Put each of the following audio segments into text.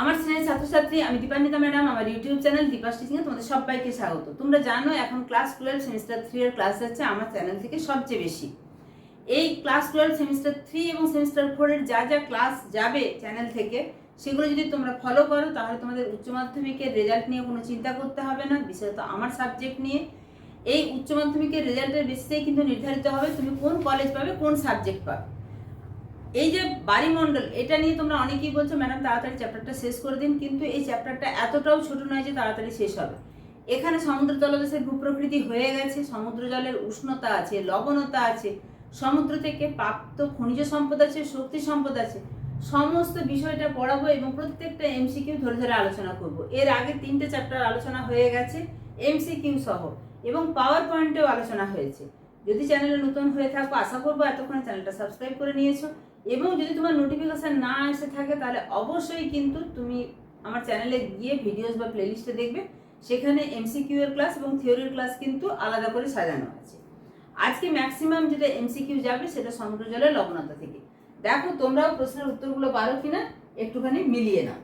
আমার স্নেহের ছাত্রছাত্রী, আমি দীপান্বিতা ম্যাডাম। আমার ইউটিউব চ্যানেল দীপাস টিচিং এ তোমাদের সবাইকে স্বাগত। তোমরা জানো এখন ক্লাস 12 সেমিস্টার 3 এর ক্লাস যাচ্ছে আমার চ্যানেল থেকে সবচেয়ে বেশি। এই ক্লাস 12 সেমিস্টার 3 এবং সেমিস্টার 4 এর যা যা ক্লাস যাবে চ্যানেল থেকে, সেগুলো যদি তোমরা ফলো করো তাহলে তোমাদের উচ্চ মাধ্যমিকের রেজাল্ট নিয়ে কোনো চিন্তা করতে হবে না, বিশেষত আমার সাবজেক্ট নিয়ে। এই উচ্চ মাধ্যমিকের রেজাল্টের বেসিসেই কিন্তু নির্ধারিত হবে তুমি কোন কলেজ পাবে, কোন সাবজেক্ট পাবে। এই যে বাড়িমণ্ডল, এটা নিয়ে তোমরা অনেকেই বলছো ম্যাডাম তাড়াতাড়ি চ্যাপ্টারটা শেষ করে দিন, কিন্তু এই চ্যাপ্টারটা এতটাও ছোট নয় যে তাড়াতাড়ি শেষ হবে। এখানে সমুদ্র তলদেশের ভূপ্রকৃতি হয়ে গেছে, সমুদ্র জলের উষ্ণতা আছে, লবণতা আছে, সমুদ্র থেকে প্রাপ্ত খনিজ সম্পদ আছে, শক্তি সম্পদ আছে, সমস্ত বিষয়টা পড়াবো এবং প্রত্যেকটা এমসিকিউ ধরে ধরে আলোচনা করব। এর আগে 3টে চ্যাপ্টার আলোচনা হয়ে গেছে এমসিকিউ সহ, এবং পাওয়ার পয়েন্টেও আলোচনা হয়েছে। যদি চ্যানেলে নতুন হয়ে থাকো, আশা করবো এতক্ষণে চ্যানেলটা সাবস্ক্রাইব করে নিয়েছো, এবং যদি তোমার নোটিফিকেশন না এসে থাকে তাহলে অবশ্যই কিন্তু তুমি আমার চ্যানেলে গিয়ে ভিডিওস বা প্লেলিস্টে দেখবে, সেখানে এমসিকিউ এর ক্লাস এবং থিওরির ক্লাস কিন্তু আলাদা করে সাজানো আছে। আজকে ম্যাক্সিমাম যেটা এমসিকিউ যাবে সেটা সমুদ্র জলের লবণতা থেকে। দেখো তোমরাও প্রশ্নের উত্তরগুলো পারো কিনা একটুখানি মিলিয়ে নাও।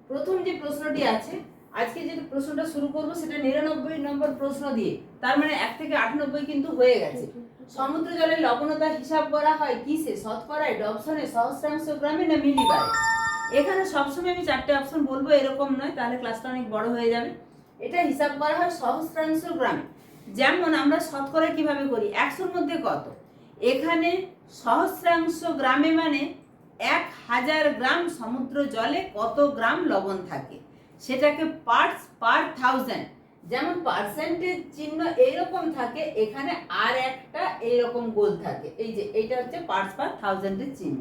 প্রথম যে প্রশ্নটি আছে, আজকে যে প্রশ্নটা শুরু করবো সেটা 99 নম্বর প্রশ্ন দিয়ে, তার মানে 1 থেকে 98 কিন্তু হয়ে গেছে। সমুদ্র জলের লবণতা হিসাব করা হয় কিসে? শতকরায়, ডবসনে, সহস্রাংশ গ্রামে না মিলিবারে? এখানে সবসময় আমি 4টে অপশন বলবো এরকম নয়, তাহলে ক্লাসটা অনেক বড় হয়ে যাবে। এটা হিসাব করা হয় সহস্রাংশ গ্রামে। যেমন আমরা শতকরা কিভাবে করি, 100-র মধ্যে কত, এখানে সহস্রাংশ গ্রামে মানে 1000 গ্রাম সমুদ্র জলে কত গ্রাম লবণ থাকে, সেটাকে পার্টস পার 1000, যেমন পার্সেন্টেজ চিহ্ন এইরকম থাকে, এখানে আর একটা এইরকম গোল থাকে, এই যে এটা হচ্ছে পার্টস পার 1000-এর চিহ্ন,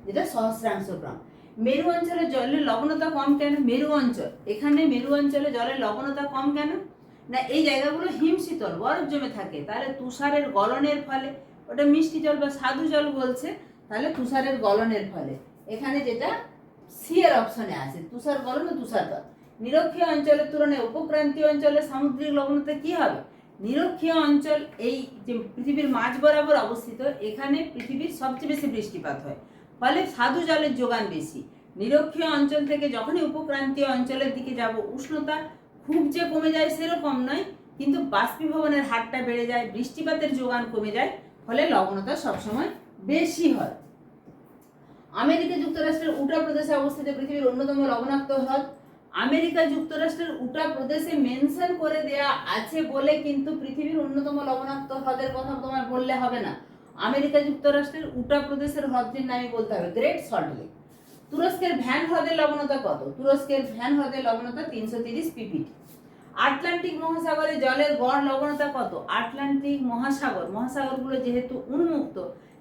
যেটা সহস্রাংশ গ্রাম। মেরু অঞ্চলে জলের লবণতা কম কেন? মেরু অঞ্চল, এখানে মেরু অঞ্চলে জলের লবণতা কম কেন না, এই জায়গাগুলো হিমশীতল, বরফ জমে থাকে, তাহলে তুষারের গলনের ফলে, ওটা মিষ্টি জল বা সাধু জল বলছে, তাহলে তুষারের গলনের ফলে। এখানে যেটা সি এর অপশনে আছে, তুষার গলন ও তুষারপাত। নিরক্ষীয় অঞ্চলের তুলনায় উপক্রান্তীয় অঞ্চলে সামুদ্রিক লবণতা কি হবে? নিরক্ষীয় অঞ্চল এই যে পৃথিবীর মাঝ বরাবর অবস্থিত, এখানে পৃথিবীর সবচেয়ে বেশি বৃষ্টিপাত হয়, ফলে সাধু জলের যোগান বেশি। নিরক্ষীয় অঞ্চল থেকে যখনই উপক্রান্তীয় অঞ্চলের দিকে যাব, উষ্ণতা খুব যে কমে যায় সেরকম নয়, কিন্তু বাষ্পীভবনের হারটা বেড়ে যায়, বৃষ্টিপাতের যোগান কমে যায়, ফলে লবণতা সবসময় বেশি হয়। আমেরিকা যুক্তরাষ্ট্রের উটা প্রদেশে অবস্থিত পৃথিবীর অন্যতম লবণাক্ত হ্রদ। আমেরিকা যুক্তরাষ্ট্রের উটা প্রদেশে মেনশন করে দেয়া আছে বলে কিন্তু পৃথিবীর অন্যতম লবণাক্ত হ্রদের কথা তোমার বললে হবে না। আমেরিকা যুক্তরাষ্ট্রের উটা প্রদেশের হ্রদটির নামই বলতে হবে, গ্রেট সল্ট লেক। তুরস্কের ভ্যান হ্রদের লবণতা কত? তুরস্কের ভ্যান হ্রদের লবণতা 330 ppm। আটলান্টিক মহাসাগরে জলের গড় লবণতা কত? আটলান্টিক মহাসাগরগুলো যেহেতু উন্মুক্ত,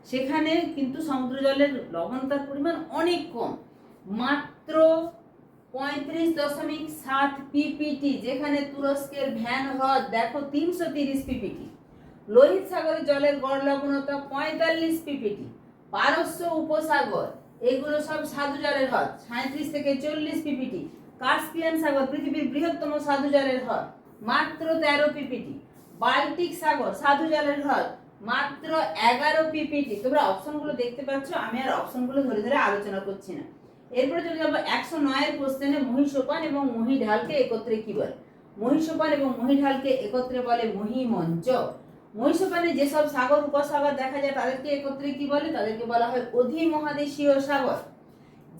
সেখানে কিন্তু সমুদ্র জলের লবণতার পরিমাণ অনেক কম, মাত্র 35.7 ppt, যেখানে তুরস্কের ভ্যান হ্রদ দেখো 330 ppt। লোহিত সাগরের জলের গড় লবণতা 45 ppt। পারস্য উপসাগর, এগুলো সব সাধু জলের হ্রদ, 37 থেকে 40 ppt। কাস্পিয়ান সাগর পৃথিবীর বৃহত্তম সাধু জলের হ্রদ, মাত্র 13 ppt। বাল্টিক সাগর সাধু জলের হ্রদ, মাত্র 11 ppt। তোমরা অপশনগুলো দেখতে পাচ্ছ, আমি আর অপশনগুলো ধরে ধরে আলোচনা করছি না। এরপরে চলে যাবো 109 এর কোশ্চেনে, মহীসোপান এবং মহীঢালকে একত্রে কি বলে? মহীসোপান এবং মহীঢালকে একত্রে বলে মহীমঞ্চ। মহীসোপানে যেসব সাগর উপসাগর দেখা যায় তাদেরকে একত্রে কি বলে? তাদেরকে বলা হয় অধিমহাদেশীয় সাগর।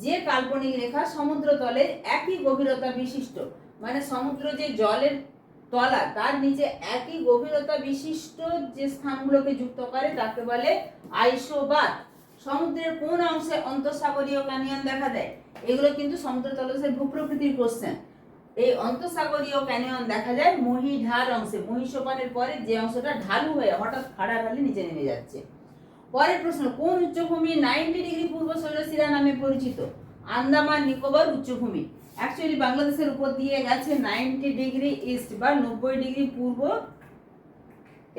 যে কাল্পনিক রেখা সমুদ্র তলে একই গভীরতা বিশিষ্ট, মানে সমুদ্র যে জলের তলা তার নিচে একই গভীরতা বিশিষ্ট যে স্থানগুলোকে যুক্ত করে তাকে বলে আইসোবাত। সমুদ্রের কোন অংশে অন্তঃসাগরীয় ক্যানিয়ন দেখা দেয়? এগুলো কিন্তু সমুদ্র তলদেশের ভূপ্রকৃতির কোশ্চেন। এই অন্তঃসাগরীয় ক্যানিয়ন দেখা যায় মহীঢাল অংশে, মহীসোপানের পরে যে অংশটা ঢালু হয়ে হঠাৎ খাড়া ঢালে নিচে নেমে যাচ্ছে। পরের প্রশ্ন, কোন উচ্চভূমি 90 ডিগ্রি পূর্ব শৈলশিরা নামে পরিচিত? আন্দামান নিকোবর উচ্চভূমি। অ্যাকচুয়ালি বাংলাদেশের উপর দিয়ে গেছে 90 ডিগ্রি ইস্ট বা 90 ডিগ্রি পূর্ব,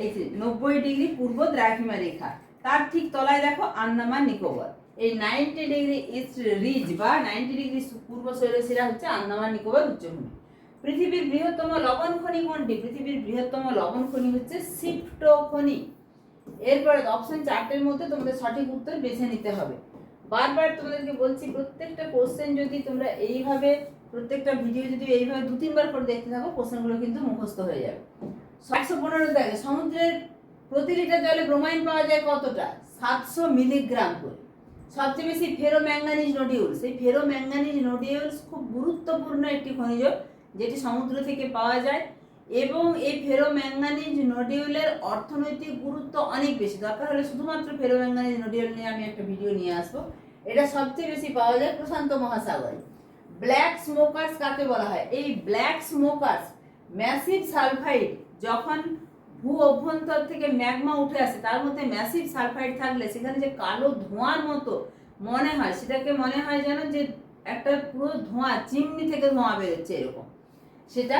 এই যে 90 ডিগ্রি পূর্ব দ্রাঘিমা রেখা, তার ঠিক তলায় দেখো আন্দামান নিকোবর। এই 90 ডিগ্রি ইস্ট রিজ বা 90 ডিগ্রি পূর্ব শৈলশিরা হচ্ছে আন্দামান নিকোবর উচ্চভূমি। পৃথিবীর বৃহত্তম লবণ খনি কোনটি? পৃথিবীর বৃহত্তম লবণ খনি হচ্ছে সিপ্টো খনি। এরপরে অপশন 4টের মধ্যে তোমাদের সঠিক উত্তর বেছে নিতে হবে। বারবার তোমাদেরকে বলছি, প্রত্যেকটা কোশ্চেন যদি তোমরা এইভাবে, প্রত্যেকটা ভিডিও যদি এইভাবে 2-3 বার করে দেখতে থাকো, কোশ্চেনগুলো কিন্তু মুখস্থ হয়ে যাবে। 115 দেখে সমুদ্রের প্রতি লিটার জলে ব্রোমাইন পাওয়া যায় কতটা? 700 মিলিগ্রাম করে। সবচেয়ে বেশি ফেরোম্যাঙ্গানিজ নোডিউলস, এই ফেরোম্যাঙ্গানিজ নোডিউলস খুব গুরুত্বপূর্ণ একটি খনিজ যেটি সমুদ্র থেকে পাওয়া যায়, এবং এই ফেরোম্যাঙ্গানিজ নোডিউলের অর্থনৈতিক গুরুত্ব অনেক বেশি। দরকার হলে শুধুমাত্র ফেরোম্যাঙ্গানিজ নোডিউল নিয়ে আমি একটা ভিডিও নিয়ে আসবো। এটা সবচেয়ে বেশি পাওয়া যায় প্রশান্ত মহাসাগরে। ব্ল্যাক স্মোকার্স কাকে বলা হয়? এই ব্ল্যাক স্মোকার্স ম্যাসিভ সালফাইড, যখন ভূ অভ্যন্তর থেকে ম্যাগমা উঠে আসে, তার মধ্যে ম্যাসিভ সালফাইড থাকলে সেখানে যে কালো ধোঁয়ার মতো মনে হয়, সেটাকে মনে হয় যেন যে একটা পুরো ধোঁয়া, চিমনি থেকে ধোঁয়া বেরোচ্ছে এরকম, সেটা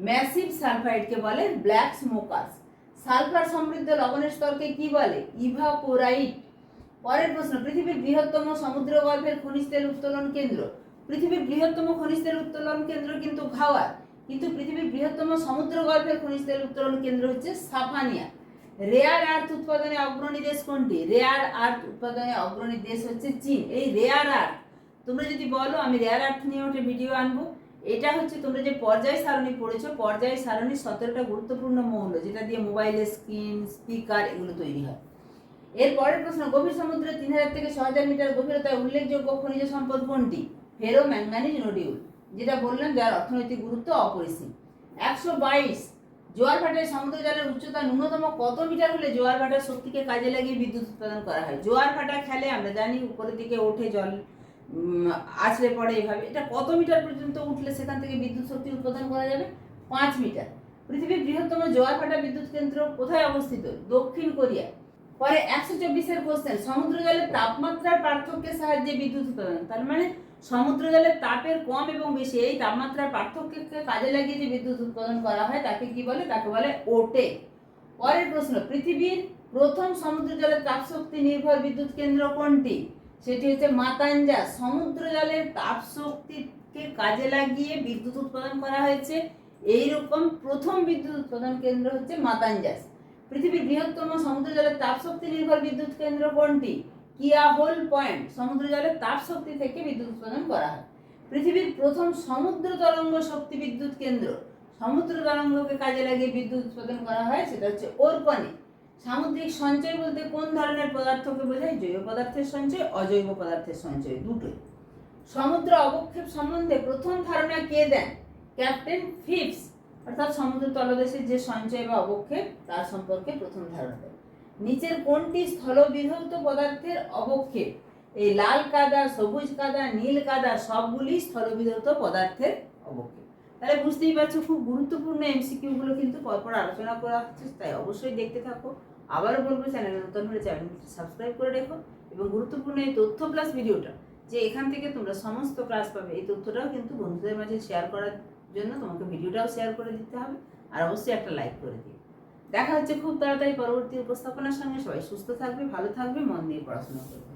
ম্যাসিভ সালফাইডকে বলে ব্ল্যাক স্মোকার্স। সালফার সমৃদ্ধ লবণের স্তরকে কি বলে? ইভাপোরাইট। পরের প্রশ্ন, পৃথিবীর বৃহত্তম সমুদ্রগর্ভের খনিজ তেল উত্তোলন কেন্দ্র। পৃথিবীর বৃহত্তম খনিজ তেল উত্তোলন কেন্দ্র কিন্তু ঘাওয়ার, কিন্তু পৃথিবীর বৃহত্তম সমুদ্রগর্ভের খনিজ তেল উত্তোলন কেন্দ্র হচ্ছে সাফানিয়া। রেয়ার আর্থ উৎপাদনে অগ্রণী দেশ কোনটি? রেয়ার আর্থ উৎপাদনে অগ্রণী দেশ হচ্ছে চীন। এই রেয়ার আর্থ, তোমরা যদি বলো আমি রেয়ার আর্থ নিয়ে ওটা ভিডিও আনবো, এটা হচ্ছে তোমরা যে পর্যায় সারণী পড়েছো, পর্যায় সারণী 17টা গুরুত্বপূর্ণ মৌল, যেটা দিয়ে মোবাইলের স্ক্রিন, স্পিকার এগুলো তৈরি হয়। এর পরের প্রশ্ন, গভীর সমুদ্রে 3000 থেকে 6000 মিটার গভীরতায় উল্লেখযোগ্য খনিজ সম্পদ কোনটি? ফেরোম্যাঙ্গানিজ নোডিউল, যেটা বললাম, যার অর্থনৈতিক গুরুত্ব অপরিসীম। 122, জোয়ার ভাটায় সমুদ্র জলের উচ্চতা ন্যূনতম কত মিটার হলে জোয়ার ভাটার শক্তিকে কাজে লাগিয়ে বিদ্যুৎ উৎপাদন করা হয়? জোয়ার ভাটা খেলে আমরা জানি উপরের দিকে ওঠে, জল আছড়ে পড়ে এভাবে, এটা কত মিটার পর্যন্ত উঠলে সেখান থেকে বিদ্যুৎ শক্তি উৎপাদন করা যাবে? 5 মিটার। পৃথিবীর বৃহত্তম জোয়ার ভাটা বিদ্যুৎ কেন্দ্র কোথায় অবস্থিত? দক্ষিণ কোরিয়া। পরে 124 কোশ্চেন, সমুদ্র জলের তাপমাত্রার পার্থক্যের সাহায্যে বিদ্যুৎ উৎপাদন, তার মানে সমুদ্র জলের তাপের কম এবং বেশি, এই তাপমাত্রার পার্থক্যকে কাজে লাগিয়ে যে বিদ্যুৎ উৎপাদন করা হয় তাকে কি বলে? তাকে বলে ওটে। পরের প্রশ্ন, পৃথিবীর প্রথম সমুদ্র জলের তাপশক্তি নির্ভর বিদ্যুৎ কেন্দ্র কোনটি? সেটি হচ্ছে মাতাঞ্জা। সমুদ্র জলের তাপশক্তিকে কাজে লাগিয়ে বিদ্যুৎ উৎপাদন করা হয়েছে, এইরকম প্রথম বিদ্যুৎ উৎপাদন কেন্দ্র হচ্ছে মাতাঞ্জাস। পৃথিবীর বৃহত্তম সমুদ্র জলের তাপশক্তি নির্ভর বিদ্যুৎ কেন্দ্র কোনটি? কিয়াহোল পয়েন্ট। সমুদ্র জলের তাপশক্তি থেকে বিদ্যুৎ উৎপাদন করা হয়। পৃথিবীর প্রথম সমুদ্র তরঙ্গ শক্তি বিদ্যুৎ কেন্দ্র, সমুদ্র তরঙ্গকে কাজে লাগিয়ে বিদ্যুৎ উৎপাদন করা হয়, সেটা হচ্ছে ওরকনে। সামুদ্রিক সঞ্চয় বলতে কোন ধরনের পদার্থকে বোঝায়? জৈব পদার্থের সঞ্চয়, অজৈব পদার্থের সঞ্চয়, দুটোই। সমুদ্র অবক্ষেপ সম্বন্ধে প্রথম ধারণা কে দেন? ক্যাপ্টেন ফিপস, অর্থাৎ সমুদ্র তলদেশের যে সঞ্চয় বা অবক্ষেপ তার সম্পর্কে প্রথম ধারণা দেন। নিচের কোনটি স্থলবিধৌত পদার্থের অবক্ষেপ? এই লাল কাদা, সবুজ কাদা, নীল কাদা সবগুলি স্থলবিধৌত পদার্থের অবক্ষেপ। তাহলে বুঝতেই পারছো খুব গুরুত্বপূর্ণ এমসিকিউ গুলো কিন্তু পরপর আলোচনা করা হচ্ছে, তাই অবশ্যই দেখতে থাকো। আবারও বলবো, চ্যানেলে নতুন হলে চ্যানেলটি সাবস্ক্রাইব করে রেখো, এবং গুরুত্বপূর্ণ এই তথ্য প্লাস ভিডিওটা, যে এখান থেকে তোমরা সমস্ত ক্লাস পাবে, এই তথ্যটাও কিন্তু বন্ধুদের মাঝে শেয়ার করার জন্য তোমাকে ভিডিওটাও শেয়ার করে দিতে হবে, আর অবশ্যই একটা লাইক করে দিও। দেখা হচ্ছে খুব তাড়াতাড়ি পরবর্তী উপস্থাপনার সঙ্গে। সবাই সুস্থ থাকবে, ভালো থাকবে, মন দিয়ে পড়াশোনা করবে।